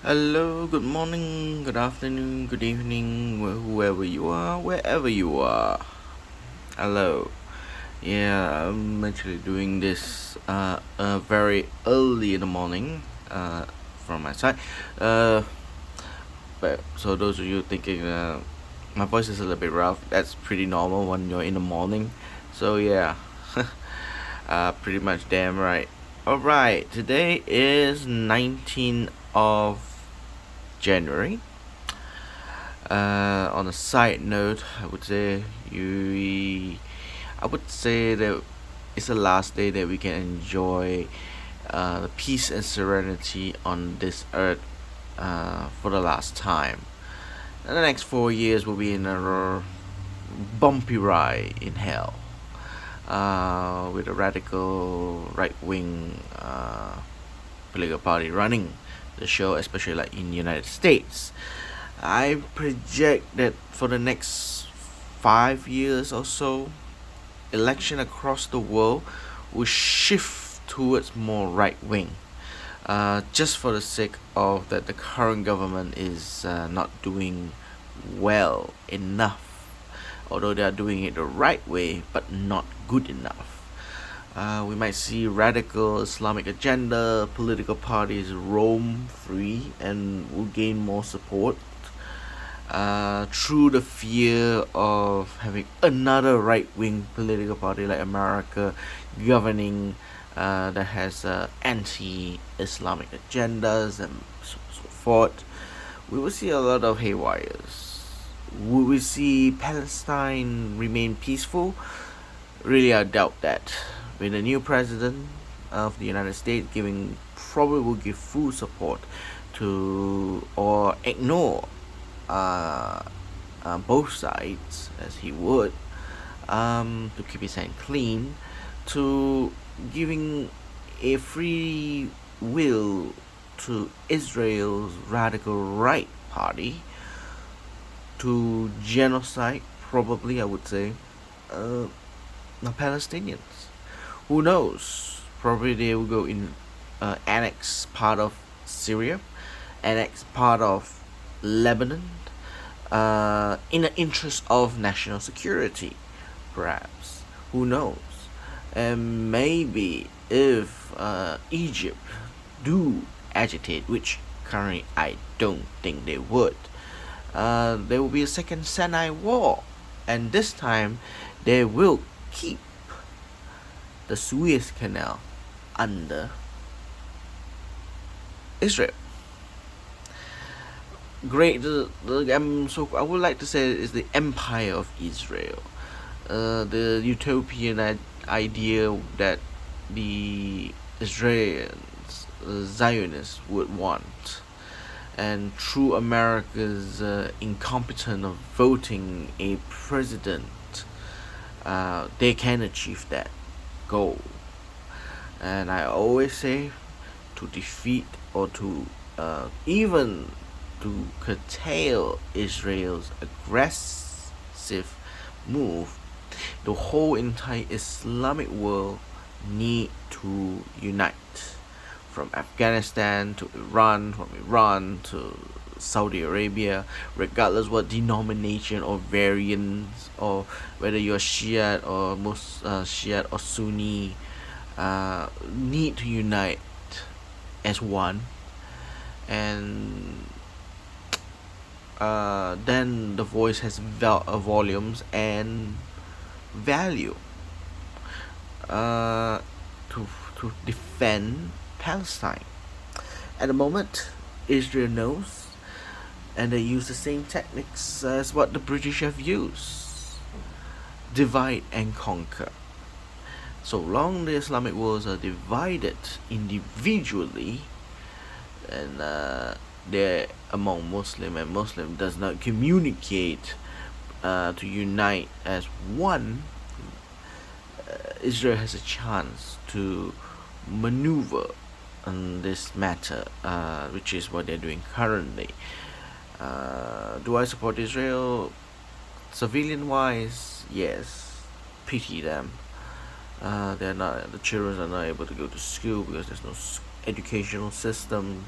Hello, good morning, good afternoon, good evening, whoever you are, wherever you are. Hello. Yeah, I'm actually doing this very early in the morning from my side. Uh, but so those of you thinking my voice is a little bit rough, that's pretty normal when you're in the morning. So yeah, pretty much damn right. Alright, today is 19th of January. On a side note, I would say that it's the last day that we can enjoy the peace and serenity on this earth for the last time. And the next 4 years will be in a bumpy ride in hell with a radical right wing political party running the show, especially like in the United States. I project that for the next 5 years or so, election across the world will shift towards more right wing. Just for the sake of that, the current government is not doing well enough, although they are doing it the right way, but not good enough. We might see radical Islamic agenda political parties roam free and will gain more support through the fear of having another right wing political party like America governing that has anti Islamic agendas and so forth. We will see a lot of haywires. Will we see Palestine remain peaceful? Really, I doubt that. With the new president of the United States giving probably will give full support to or ignore uh, both sides as he would to keep his hand clean, to giving a free will to Israel's radical right party to genocide, probably I would say, uh, the Palestinians. Who knows? Probably they will go in annex part of Syria, annex part of Lebanon, in the interest of national security, perhaps. Who knows? And maybe if Egypt do agitate, which currently I don't think they would, there will be a second Sinai War, and this time they will keep the Suez Canal under Israel. So I would like to say is the empire of Israel, the utopian idea that the Israelis, Zionists would want, and through America's incompetence of voting a president, they can achieve that goal. And I always say to defeat or to even to curtail Israel's aggressive move, the whole entire Islamic world need to unite. From Afghanistan to Iran, from Iran to Saudi Arabia, regardless what denomination or variance or whether you're Shiite or Shiite or Sunni, need to unite as one, and then the voice has volumes and value uh, to defend Palestine. At the moment, Israel knows, and they use the same techniques as what the British have used: divide and conquer. So long the Islamic worlds are divided individually, and they're among Muslim, and Muslim does not communicate to unite as one, Israel has a chance to maneuver on this matter, which is what they're doing currently. Do I support Israel? Civilian wise, yes. Pity them. The children are not able to go to school because there's no educational system.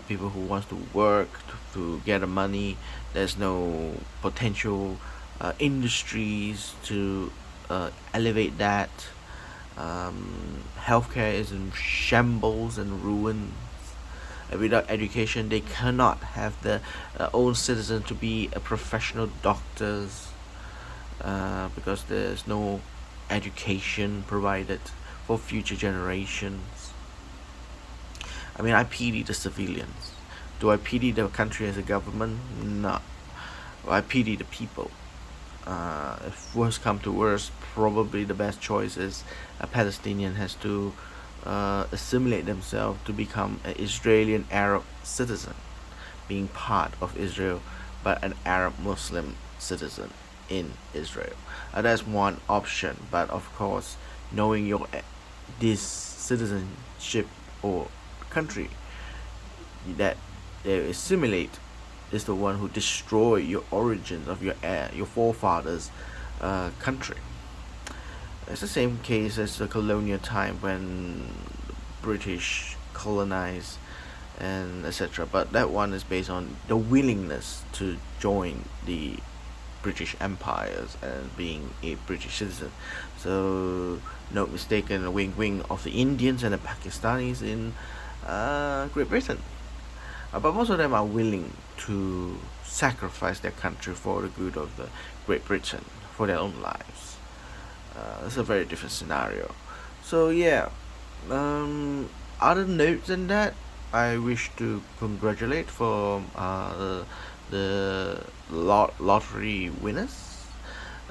people who wants to work to get the money. There's no potential industries to elevate that. Healthcare is in shambles and ruins. Without education, they cannot have their own citizen to be a professional doctors, because there's no education provided for future generations. I mean, I pity the civilians. Do I pity the country as a government? No. I pity the people. If worse come to worse, probably the best choice is a Palestinian has to assimilate themselves to become an Israeli Arab citizen, being part of Israel, but an Arab Muslim citizen in Israel. That's one option, but of course, knowing your this citizenship or country that they assimilate is the one who destroy your origins of your forefathers' country. It's the same case as the colonial time when British colonized and etc. But that one is based on the willingness to join the British empires and being a British citizen. So no mistaken, a wing of the Indians and the Pakistanis in Great Britain. But most of them are willing to sacrifice their country for the good of the Great Britain for their own lives. It's a very different scenario. So yeah, other notes than that, I wish to congratulate for the lottery winners.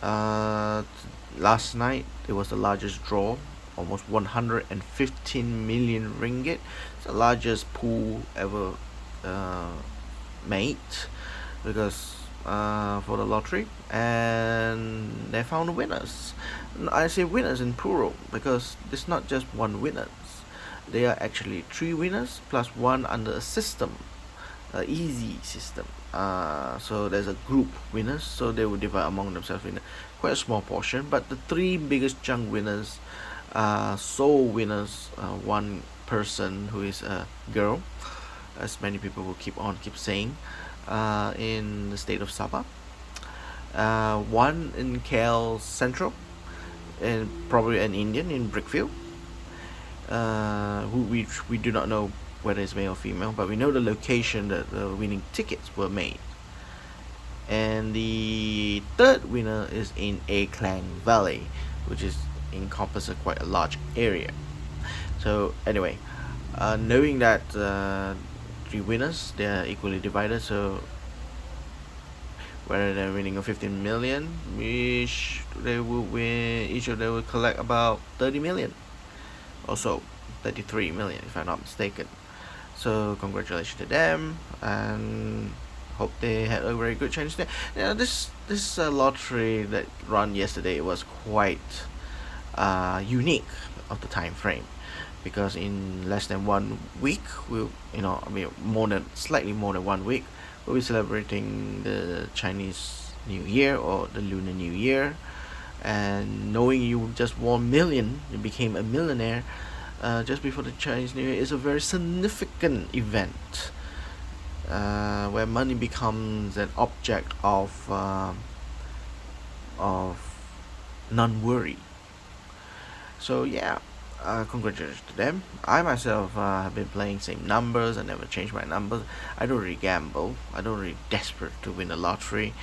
Last night it was the largest draw, almost 115 million ringgit. It's the largest pool ever made, because for the lottery, and they found winners. I say winners in plural because it's not just one winners. There are actually three winners plus one under a system, easy system. So there's a group winners, so they will divide among themselves in quite a small portion. But the three biggest chunk winners, sole winners, one person who is a girl, as many people will keep saying, in the state of Sabah. One in KL Central, and probably an Indian in Brickfield, who we do not know whether it's male or female, but we know the location that the winning tickets were made. And the third winner is in A Klang Valley, which is encompasses quite a large area. So anyway, knowing that three winners, they are equally divided, so whether they're winning a 15 million, each they will win, each of them will collect about 30 million, also 33 million if I'm not mistaken. So congratulations to them, and hope they had a very good Chinese New Year. Yeah, this lottery that run yesterday was quite unique of the time frame, because in less than 1 week, slightly more than 1 week, we'll be celebrating the Chinese New Year or the Lunar New Year. And knowing you just won million, you became a millionaire just before the Chinese New Year is a very significant event, where money becomes an object of non-worry. So yeah, congratulations to them. I myself have been playing same numbers. I never change my numbers. I don't really gamble. I don't really desperate to win the lottery.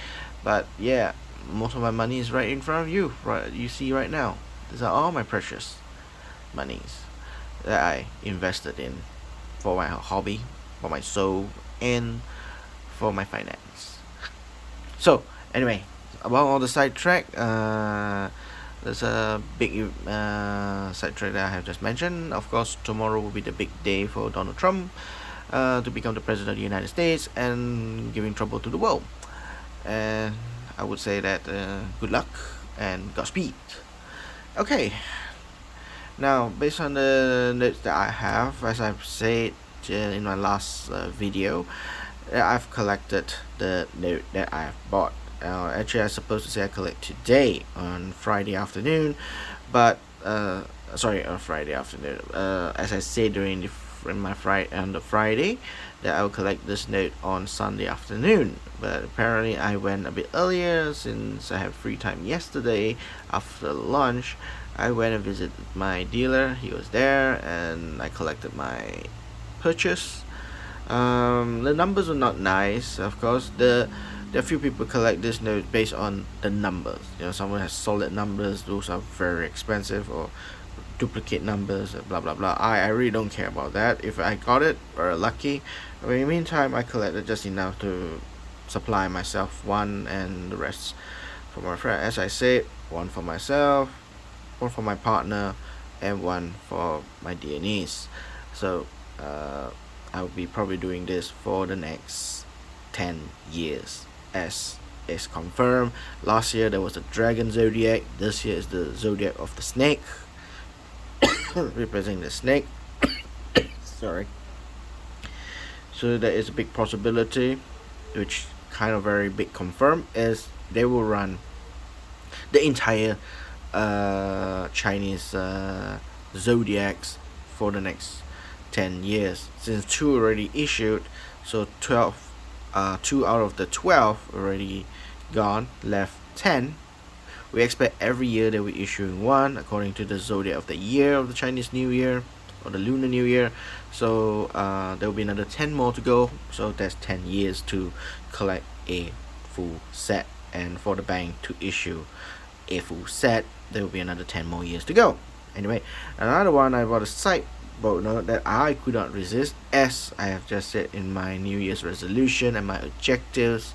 But yeah, most of my money is right in front of you. Right, you see right now. These are all my precious monies that I invested in for my hobby, for my soul, and for my finance. So anyway, about all the sidetrack, there's a big sidetrack that I have just mentioned. Of course, tomorrow will be the big day for Donald Trump to become the president of the United States and giving trouble to the world. And I would say that good luck and Godspeed. Okay, now based on the notes that I have, as I've said in my last video, I've collected the note that I have bought. Actually, I was supposed to say I collect today on Friday afternoon, but sorry, on Friday afternoon. As I said during the in my on the Friday that I'll collect this note on Sunday afternoon. But apparently I went a bit earlier since I had free time yesterday after lunch. I went and visited my dealer. He was there, and I collected my purchase. The numbers are not nice, of course. There are few people collect this note based on the numbers. Someone has solid numbers; those are very expensive, or duplicate numbers, blah blah blah. I really don't care about that. If I got it, or lucky. But in the meantime, I collected just enough to supply myself one, and the rest for my friend. As I said, one for myself, one for my partner, and one for my dear niece. So I'll be probably doing this for the next 10 years, as is confirmed. Last year there was the dragon zodiac. This year is the zodiac of the snake, representing the snake. Sorry. So there is a big possibility, which kind of very big confirmed, is they will run the entire Chinese zodiacs for the next 10 years, since two already issued. So 2 out of the 12 already gone, left 10. We expect every year they will be issuing one according to the zodiac of the year of the Chinese New Year, or the Lunar New Year. So there will be another 10 more to go. So that's 10 years to collect a full set, and for the bank to issue a full set, there will be another 10 more years to go. Anyway, another one, I bought a side note that I could not resist, as I have just said in my New Year's resolution and my objectives.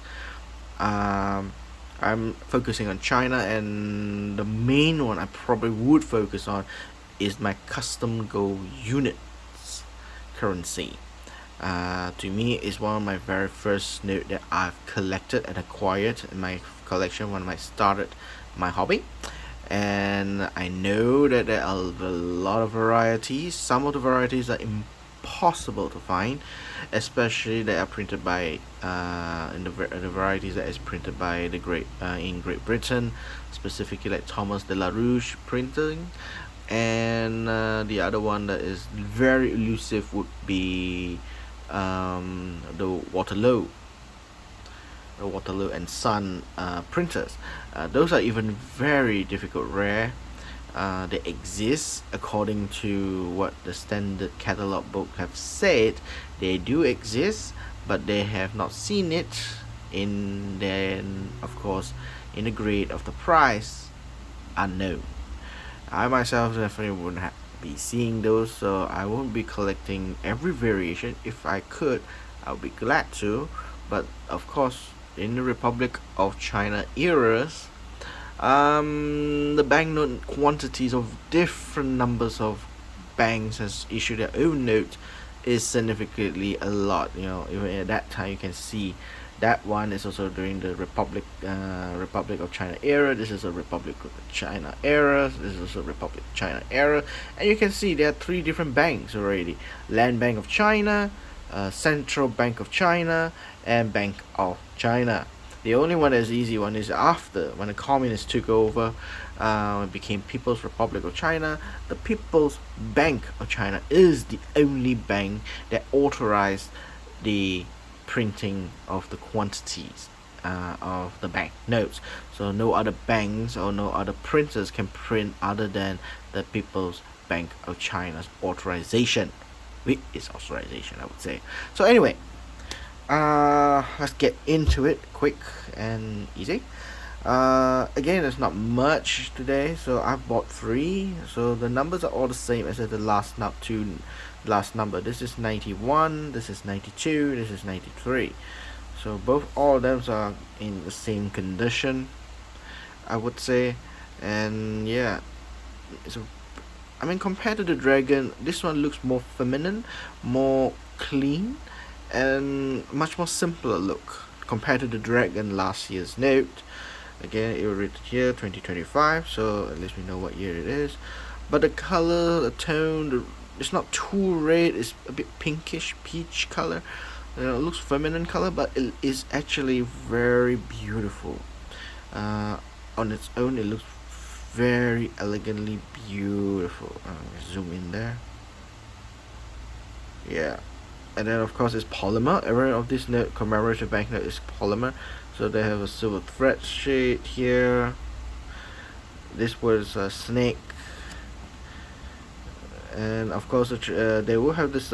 I'm focusing on China, and the main one I probably would focus on is my custom gold units currency. To me, it's one of my very first note that I've collected and acquired in my collection when I started my hobby. And I know that there are a lot of varieties. Some of the varieties are impossible to find, especially that are printed by in the varieties that is printed by the in Great Britain, specifically like Thomas de la Rouge printing. And the other one that is very elusive would be the Waterloo and Sun printers. Those are even very difficult, rare. They exist according to what the standard catalog book have said. They do exist, but they have not seen it in then, of course, in the grade of the price, unknown. I myself definitely wouldn't be seeing those, so I won't be collecting every variation. If I could, I would be glad to, but of course, in the Republic of China eras, the banknote quantities of different numbers of banks has issued their own notes is significantly a lot. Even at that time, you can see that one is also during the Republic of China era. This is a Republic of China era. This is also Republic of China era, and you can see there are three different banks already: Land Bank of China, Central Bank of China, and Bank of China. The only one that's easy one is after, when the communists took over, it became People's Republic of China. The People's Bank of China is the only bank that authorized the printing of the quantities of the bank notes. So no other banks or no other printers can print other than the People's Bank of China's authorization. With its authorization, I would say. So anyway, let's get into it quick and easy. Again, there's not much today, so I bought 3. So the numbers are all the same as the last number. This is 91, this is 92, this is 93. So all of them are in the same condition, I would say. And yeah, compared to the dragon, this one looks more feminine, more clean, and much more simpler look compared to the dragon last year's note. Again, it will read here 2025, so at least we know what year it is. But the color, the tone, it's not too red. It's a bit pinkish peach color. It looks feminine color, but it is actually very beautiful. On its own, it looks very elegantly beautiful. Zoom in there. Yeah, and then of course it's polymer. Every of this note commemorative banknote is polymer, so they have a silver thread shade here. This was a snake, and of course they will have this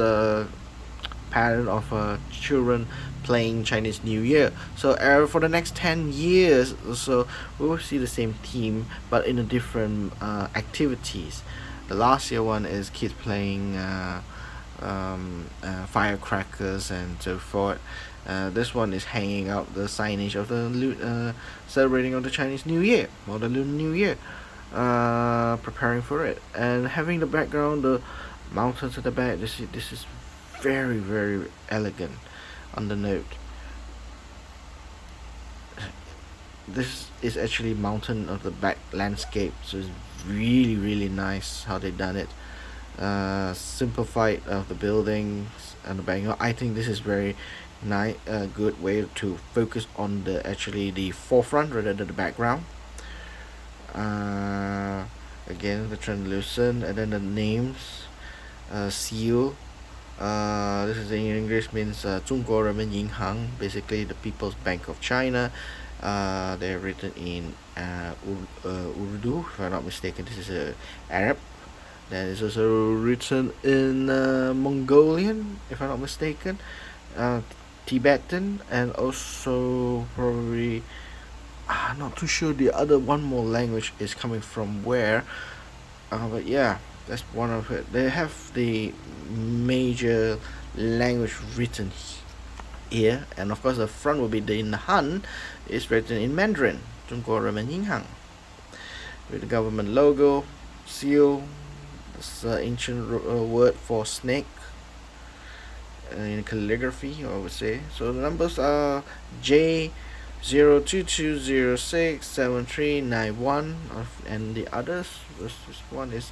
pattern of children playing Chinese New Year. So for the next 10 years or so, we will see the same theme, but in a different activities. The last year one is kids playing firecrackers and so forth. This one is hanging out the signage of the celebrating of the Chinese New Year or the Lunar New Year, preparing for it, and having the background, the mountains at the back. This is very very elegant on the note. This is actually mountain of the back landscape, so it's really really nice how they done it. Simplified of the buildings and the background. I think this is very nice, good way to focus on the actually the forefront rather than the background. uh, Again the translucent, and then the names, seal. This is in English, means 中国人民银行, basically the People's Bank of China. They're written in Urdu, if I'm not mistaken. This is Arab. Then it's also written in Mongolian, if I'm not mistaken, uh, Tibetan, and also probably not too sure the other one more language is coming from where. But yeah, that's one of it. They have the major language written here, and of course the front will be the in Han is written in Mandarin, 中国人民银行, with the government logo, seal. This ancient word for snake in calligraphy, I would say. So the numbers are J 022067391, and the others. This one is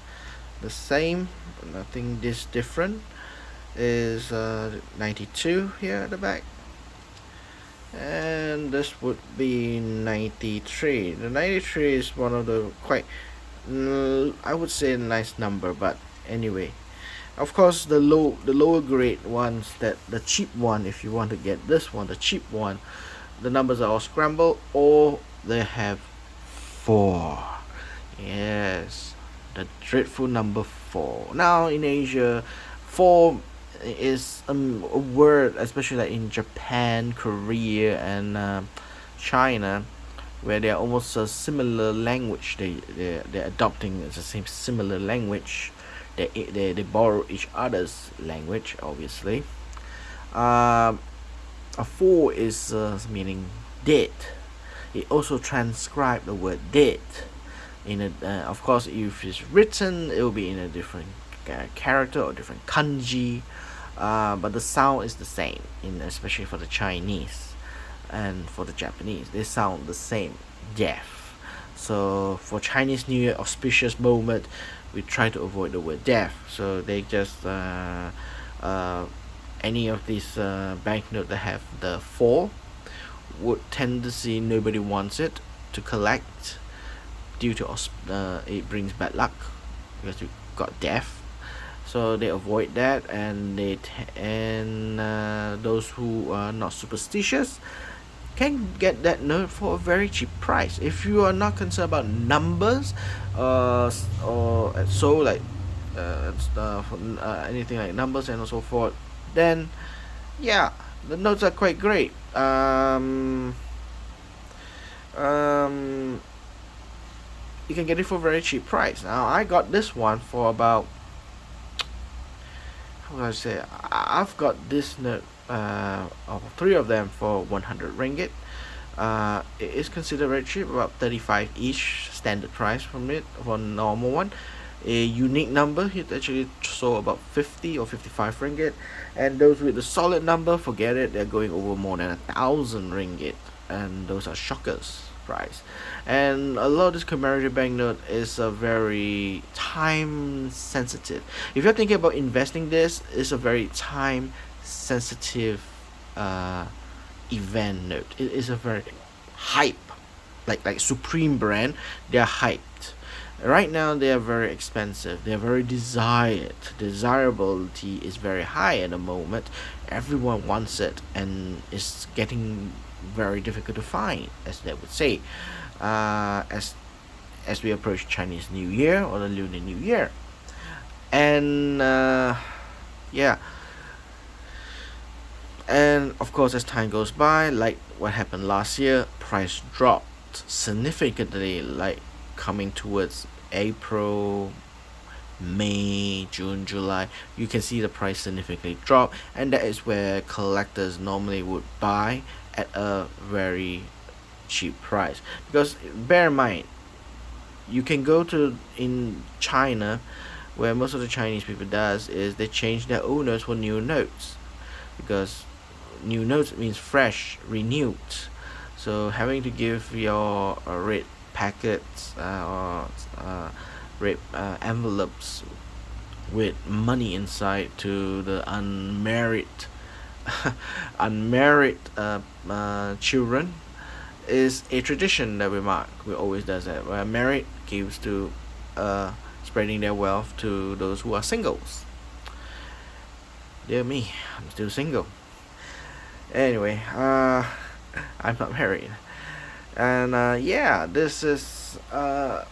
the same, nothing this different. Is 92 here at the back, and this would be 93. The 93 is one of the quite, I would say, a nice number, but anyway. Of course, the lower grade ones, that the cheap one, if you want to get this one, the cheap one, the numbers are all scrambled, or they have 4. Yes, the dreadful number 4. Now in Asia, 4 is a word, especially like in Japan, Korea, and China, where they are almost a similar language. They're adopting the same similar language. They borrow each other's language, obviously. A 4 is meaning dead. It also transcribed the word dead. Of course, if it's written, it will be in a different character or different kanji, but the sound is the same. Especially for the Chinese and for the Japanese, they sound the same. Death. So for Chinese New Year auspicious moment, we try to avoid the word death. So they just any of these banknote that have the 4 would tend to see nobody wants it to collect due to it brings bad luck because you got death. So they avoid that, and those who are not superstitious can get that note for a very cheap price. If you are not concerned about numbers, or so like anything like numbers and so forth, then yeah, the notes are quite great. You can get it for a very cheap price. Now I got this one for about, how do I say? I've got this note, of 3 of them for 100 ringgit. It is considered very cheap, about 35 each standard price from it for a normal one. A unique number, it actually sold about 50 or 55 ringgit, and those with the solid number, forget it, they're going over more than 1,000 ringgit, and those are shockers price. And a lot of this commemorative banknote is a very time sensitive. If you're thinking about investing this, it's a very time sensitive event note. It is a very hype, like Supreme brand, they're hyped. Right now they are very expensive, they are very desired, desirability is very high at the moment. Everyone wants it, and it's getting very difficult to find, as they would say, as we approach Chinese New Year or the Lunar New Year. And yeah, and of course, as time goes by, like what happened last year, price dropped significantly, like coming towards April, May, June, July. You can see the price significantly drop, and that is where collectors normally would buy at a very cheap price. Because bear in mind, you can go to in China, where most of the Chinese people does is they change their old notes for new notes, because new notes means fresh, renewed. So having to give your red packets or red envelopes with money inside to the unmarried unmarried children is a tradition that we always does that. Where married gives to spreading their wealth to those who are singles. Dear me, I'm still single. Anyway, I'm not married, and yeah, this is a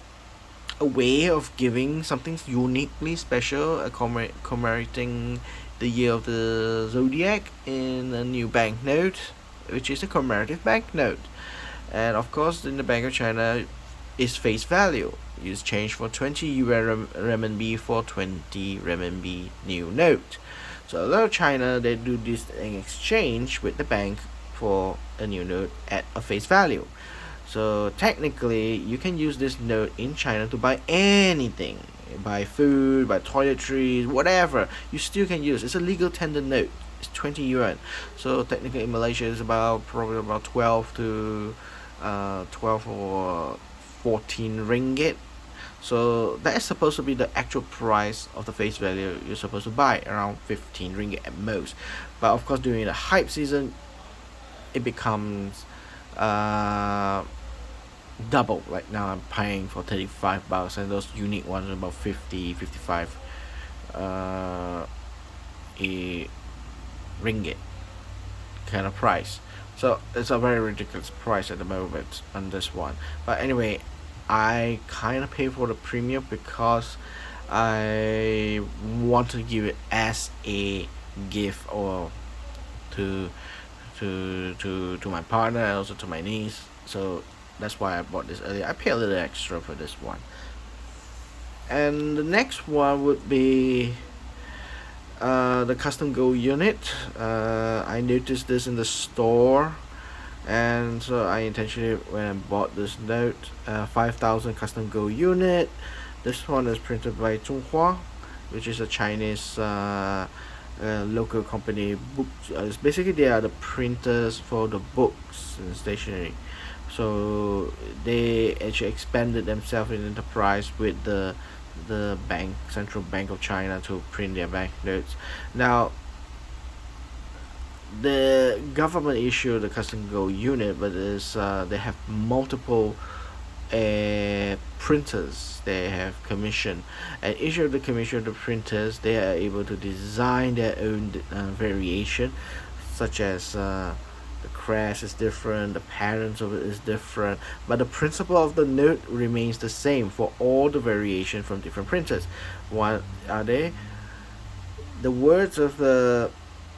way of giving something uniquely special, commemorating the year of the zodiac in a new banknote, which is a commemorative banknote. And of course, in the Bank of China, is face value. Use change for 20 yuan renminbi for 20 renminbi new note. So a lot of China, they do this in exchange with the bank for a new note at a face value. So technically, you can use this note in China to buy anything, buy food, buy toiletries, whatever. You still can use. It's a legal tender note. It's 20 yuan. So technically, in Malaysia, it's probably about 12 or 14 ringgit. So that is supposed to be the actual price of the face value you're supposed to buy, around 15 ringgit at most. But of course, during the hype season, it becomes double. Like now, I'm paying for 35 bucks, and those unique ones are about 50, 55 a ringgit kind of price. So it's a very ridiculous price at the moment on this one. But anyway, I kind of pay for the premium because I want to give it as a gift, or to to my partner, and also to my niece. So that's why I bought this earlier. I pay a little extra for this one. And the next one would be the custom gold unit. I noticed this in the store, and so I intentionally, when I bought this note, 5,000 custom gold unit. This one is printed by Zhonghua, which is a Chinese local company. Books. Basically, they are the printers for the books and stationery. So they actually expanded themselves in enterprise with the bank, Central Bank of China, to print their banknotes. Now, the government issued the custom gold unit, but is they have multiple printers they have commissioned, and each of the commission of the printers, they are able to design their own variation, such as the crest is different, the patterns of it is different, but the principle of the note remains the same for all the variation from different printers. What are they? The words of the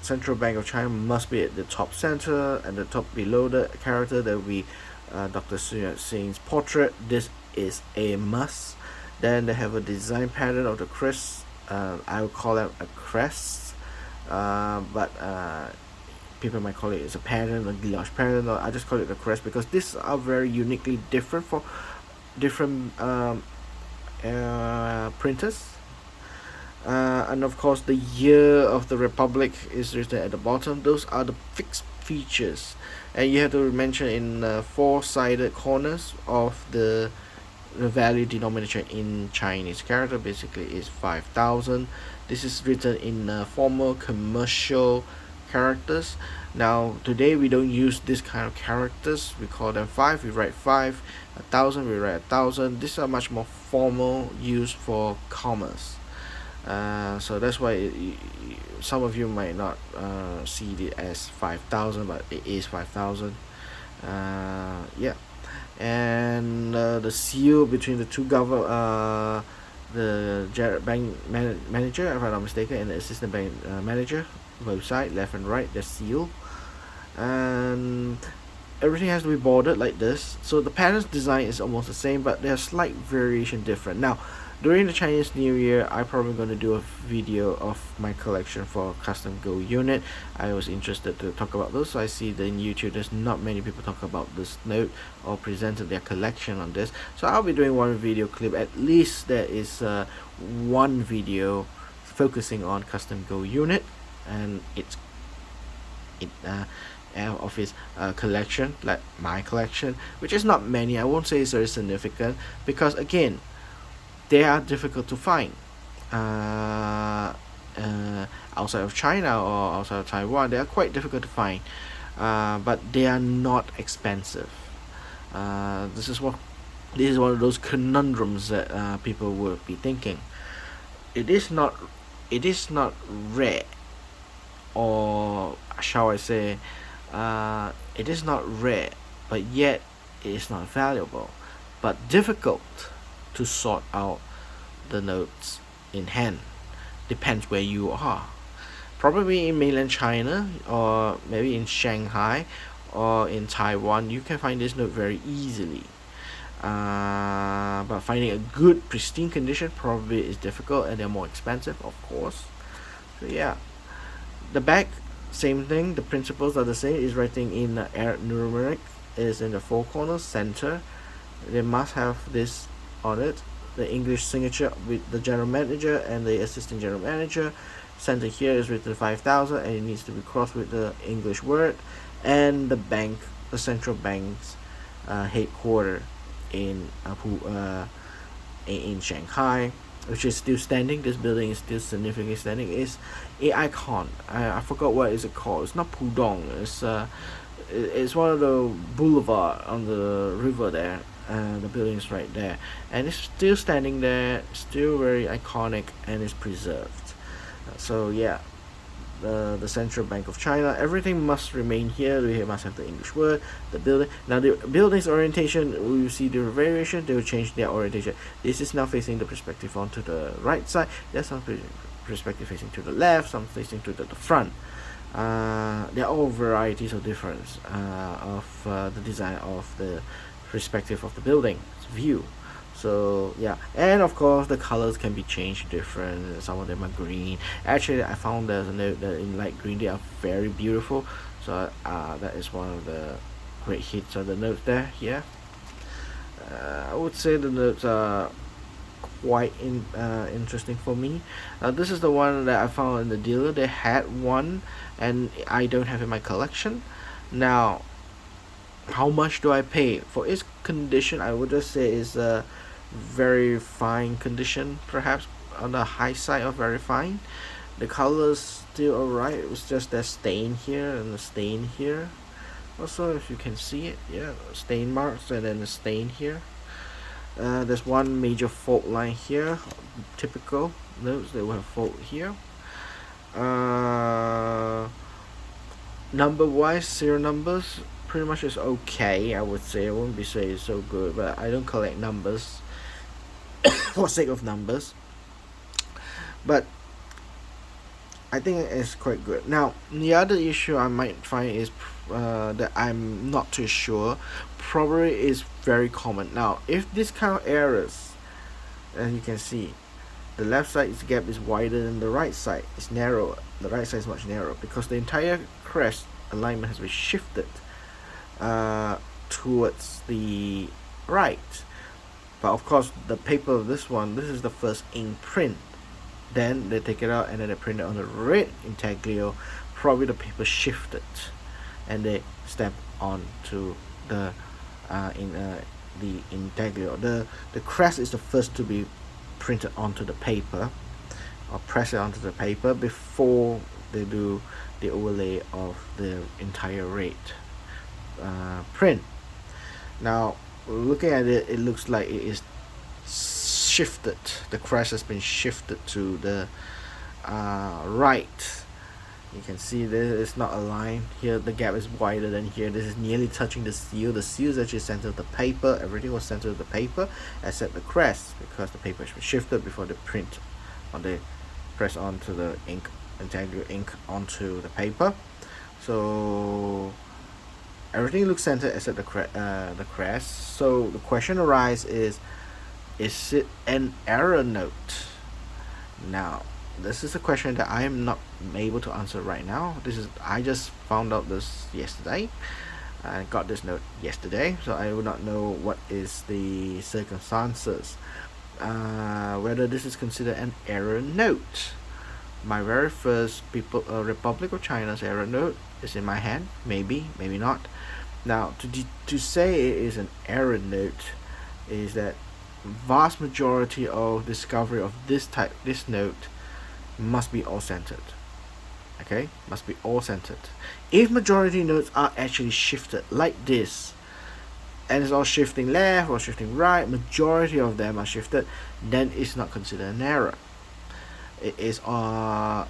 Central Bank of China must be at the top center, and the top below the character there will be Dr. Sun Yat-sen's portrait. This is a must. Then they have a design pattern of the crest. I would call it a crest, but people might call it a pattern, a guillage pattern, or I just call it a crest because these are very uniquely different for different printers. And of course, the year of the Republic is written at the bottom. Those are the fixed features, and you have to mention in four-sided corners of the value denomination in Chinese character. Basically is 5,000. This is written in formal commercial characters. Now today we don't use this kind of characters. We call them five. We write five. 1,000. We write 1,000. These are much more formal, used for commas. So that's why some of you might not see it as 5,000, but it is 5,000. Yeah, and the seal between the two the bank manager, if I'm not mistaken, and the assistant bank manager, both side, left and right, the seal, and everything has to be bordered like this. So the panel's design is almost the same, but there's slight variation different. Now, during the Chinese New Year, I'm probably going to do a video of my collection for custom Go unit. I was interested to talk about those, so I see that in YouTube there's not many people talk about this note or presented their collection on this. So I'll be doing one video clip. At least there is one video focusing on custom Go unit and its of his collection, like my collection, which is not many. I won't say it's very significant because again, they are difficult to find outside of China or outside of Taiwan. They are quite difficult to find, but they are not expensive. This is one of those conundrums that people would be thinking. It is not rare, or shall I say, it is not rare, but yet it is not valuable, but difficult to sort out the notes in hand. Depends where you are. Probably in mainland China, or maybe in Shanghai, or in Taiwan, you can find this note very easily. But finding a good pristine condition probably is difficult, and they're more expensive, of course. So yeah, the back, same thing. The principles are the same. Is writing in numeric, is in the four corners center. They must have this on it, the English signature with the general manager and the assistant general manager. Center here is written 5,000, and it needs to be crossed with the English word, and the central bank's headquarter in Shanghai, which is still standing. This building is still significantly standing. It's a icon. I forgot what is it called. It's not Pudong. It's one of the boulevard on the river there. The building is right there, and it's still standing there, still very iconic, and is preserved. So yeah, the Central Bank of China, everything must remain here. We must have the English word, the building. Now the building's orientation, you see the variation, they will change their orientation. This is now facing the perspective onto the right side, there's some perspective facing to the left, some facing to the front. There are all varieties of difference of the design of the perspective of the building view. So yeah, and of course the colors can be changed different. Some of them are green. Actually, I found there's a note that in light green they are very beautiful. So that is one of the great hits of the notes there. Yeah, I would say the notes are quite interesting for me. This is the one that I found in the dealer. They had one, and I don't have in my collection. Now, how much do I pay for its condition? I would just say is a very fine condition, perhaps on the high side of very fine. The color's still alright. It was just that stain here and the stain here. Also, if you can see it, yeah, stain marks and then the stain here. There's one major fault line here. Typical notes, they will have fault here. Number wise, serial numbers pretty much is okay. I would say I wouldn't be saying it's so good, but I don't collect numbers for sake of numbers. But I think it's quite good. Now the other issue I might find is that I'm not too sure. Probably is very common. Now if this kind of errors, as you can see, the left side's gap is wider than the right side. It's narrower. The right side is much narrower because the entire crest alignment has been shifted towards the right. But of course the paper of this is the first ink print. Then they take it out and then they print it on the red intaglio. Probably the paper shifted and they stamp onto the intaglio. The crest is the first to be printed onto the paper or press it onto the paper before they do the overlay of the entire rate print. Now, looking at it, it looks like it is shifted. The crest has been shifted to the right. You can see this is not aligned. Here the gap is wider than here. This is nearly touching the seal. The seal is actually centered to the paper. Everything was centered to the paper except the crest, because the paper has been shifted before the print on the press onto the ink and tag your ink onto the paper. So everything looks centered except the crest. So the question arises is it an error note? Now, this is a question that I am not able to answer right now. I just found out this yesterday. I got this note yesterday, so I will not know what is the circumstances. Whether this is considered an error note. My very first Republic of China's error note is in my hand. Maybe, maybe not. Now, to say it is an error note is that vast majority of discovery of this note must be all centered. Okay, must be all centered. If majority notes are actually shifted like this, and it's all shifting left or shifting right, majority of them are shifted, then it's not considered an error. It is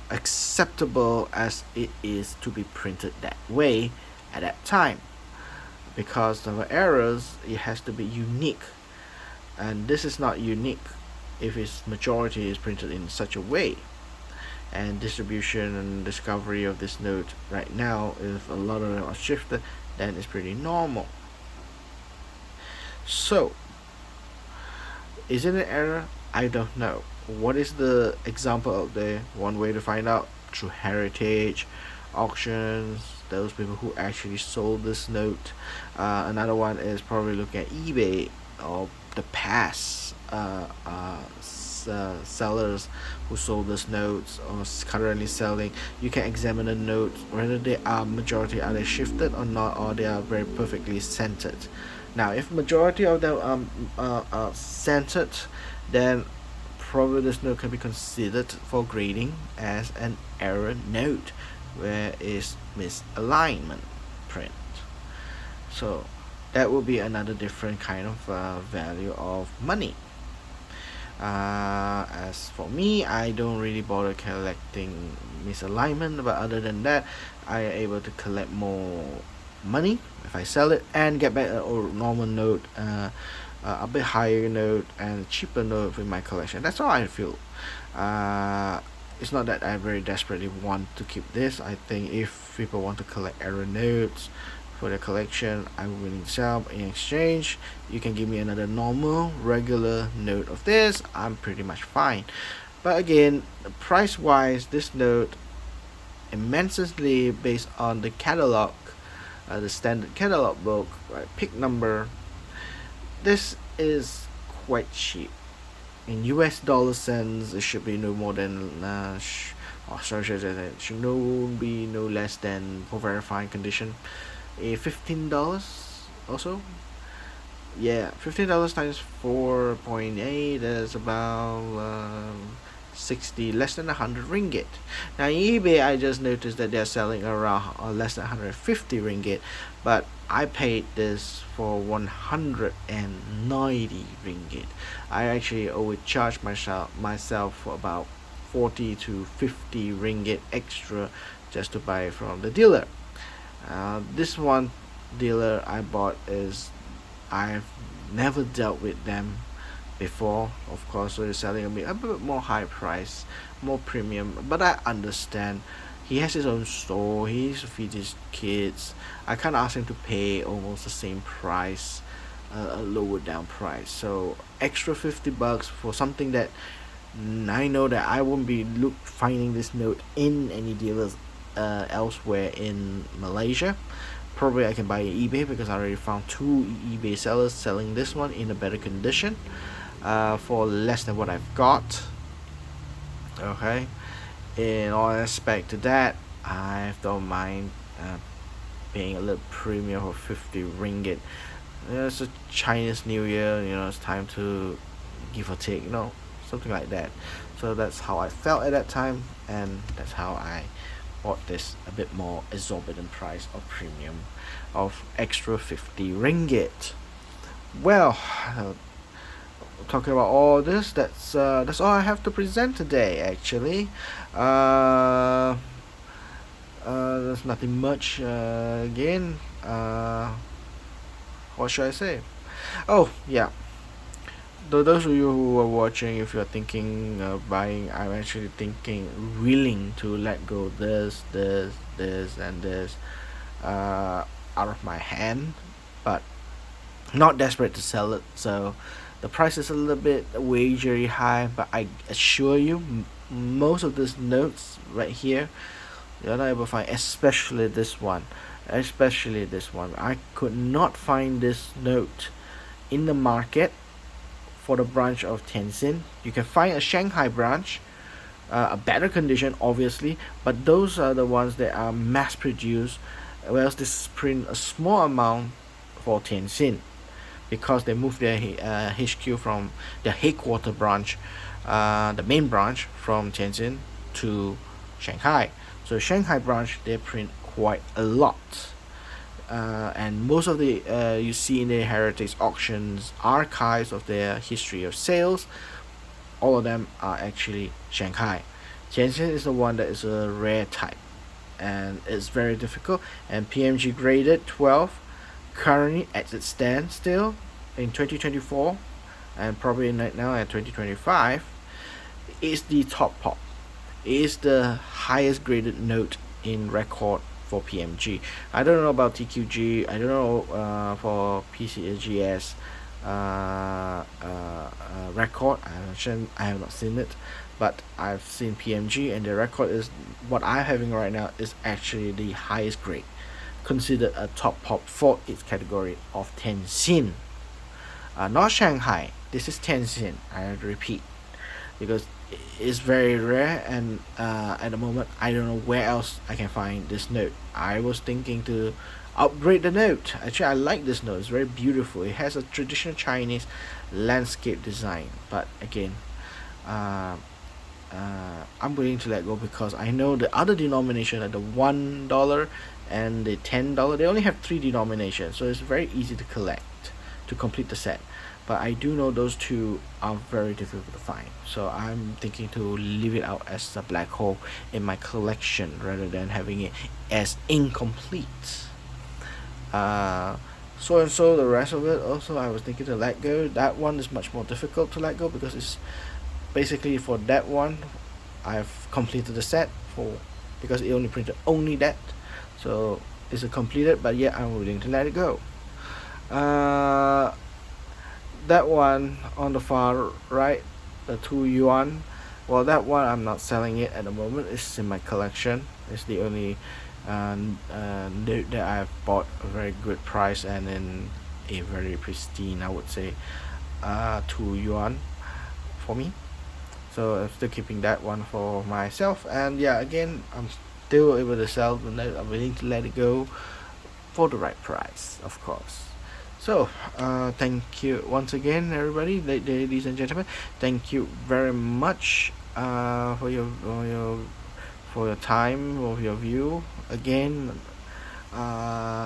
acceptable as it is to be printed that way at that time. Because of errors, it has to be unique, and this is not unique if its majority is printed in such a way. And distribution and discovery of this note right now, if a lot of them are shifted, then it's pretty normal. So, is it an error? I don't know. What is the example out there? One way to find out, through heritage, auctions, those people who actually sold this note. Another one is probably looking at eBay or the past sellers who sold this notes or currently selling. You can examine the notes, whether they are shifted or not, or they are very perfectly centered. Now, if majority of them are centered, then probably this note can be considered for grading as an error note, where is misalignment print. So that will be another different kind of value of money. As for me, I don't really bother collecting misalignment, but other than that, I am able to collect more money if I sell it and get back a normal note, a bit higher note and cheaper note with my collection. That's all I feel. It's not that I very desperately want to keep this. I think if people want to collect error notes for their collection, I'm willing to sell. In exchange, you can give me another normal regular note of this. I'm pretty much fine. But again, price wise, this note immensely based on the catalog, the standard catalog book, right, pick number. This is quite cheap. In US dollar cents, it should be no more than it should be no less than, for verifying condition, $15 also. Yeah, $15 times 4.8 is about 60, less than 100 ringgit. Now in eBay, I just noticed that they're selling around less than 150 ringgit, but I paid this for 190 ringgit. I actually would charge myself for about 40 to 50 ringgit extra just to buy it from the dealer. This one dealer I bought is, I've never dealt with them before, of course, so they're selling a bit more high price, more premium, but I understand. He has his own store, he needs to feed his kids. I can't ask him to pay almost the same price, a lower down price. So extra $50 for something that I know that I won't be finding this note in any dealers elsewhere in Malaysia. Probably I can buy it eBay, because I already found 2 eBay sellers selling this one in a better condition for less than what I've got. Okay, in all aspect to that, I don't mind paying a little premium for 50 ringgit. It's a Chinese New Year, it's time to give or take, something like that. So that's how I felt at that time, and that's how I bought this a bit more exorbitant price of premium of extra 50 ringgit. Well, talking about all this, that's all I have to present today. Actually, uh, there's nothing much. Again, what should I say? Oh yeah, those of you who are watching, if you're thinking of buying, I'm actually thinking, willing to let go this, and this, out of my hand, but not desperate to sell it. So the price is a little bit wagery high, but I assure you, most of these notes right here, you're not able to find, especially this one. Especially this one. I could not find this note in the market for the branch of Tianjin. You can find a Shanghai branch, a better condition obviously, but those are the ones that are mass produced, whereas this is print a small amount for Tianjin because they moved their HQ from their headquarter branch, the main branch from Tianjin to Shanghai. So Shanghai branch they print quite a lot. And most of the you see in the heritage auctions archives of their history of sales, all of them are actually Shanghai. Tianjin is the one that is a rare type, and it's very difficult. And PMG graded 12 currently as it stands still in 2024, and probably right now at 2025, is the top pop. It is the highest graded note in record for PMG. I don't know about TQG. I don't know for PCGS record. I have not seen it, but I've seen PMG, and the record is what I'm having right now is actually the highest grade, considered a top pop for its category of Tianjin. Not Shanghai. This is Tianjin. I repeat, because it's very rare, and at the moment I don't know where else I can find this note. I was thinking to upgrade the note. Actually, I like this note. It's very beautiful. It has a traditional Chinese landscape design, but again, I'm willing to let go because I know the other denomination, like the $1 and the $10, they only have 3 denominations, so it's very easy to collect to complete the set. But I do know those two are very difficult to find, so I'm thinking to leave it out as a black hole in my collection rather than having it as incomplete. So the rest of it also I was thinking to let go. That one is much more difficult to let go because it's basically, for that one I've completed the set for, because it only printed only that, so it's a completed, but yet I'm willing to let it go. That one on the far right, the 2 yuan, well, that one I'm not selling it at the moment. It's in my collection. It's the only note that I've bought a very good price and in a very pristine, I would say, 2 yuan for me. So I'm still keeping that one for myself, and yeah, again, I'm still able to sell the note. I'm willing to let it go for the right price, of course. So, thank you once again, everybody, ladies and gentlemen. Thank you very much for your time, for your view. Again,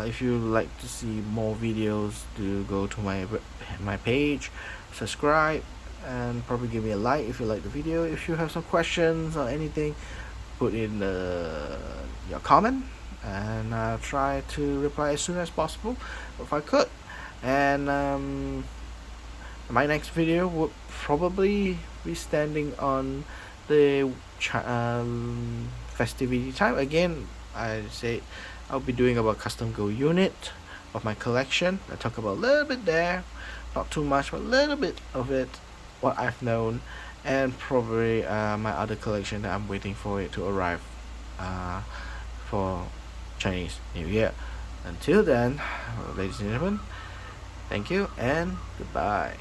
if you like to see more videos, do go to my page, subscribe, and probably give me a like if you like the video. If you have some questions or anything, put in your comment, and I'll try to reply as soon as possible if I could. And my next video would probably be standing on the festivity time. Again, I say I'll be doing about custom go unit of my collection. I talk about a little bit there, not too much, but a little bit of it, what I've known, and probably my other collection that I'm waiting for it to arrive for Chinese New Year. Until then, ladies and gentlemen, thank you and goodbye.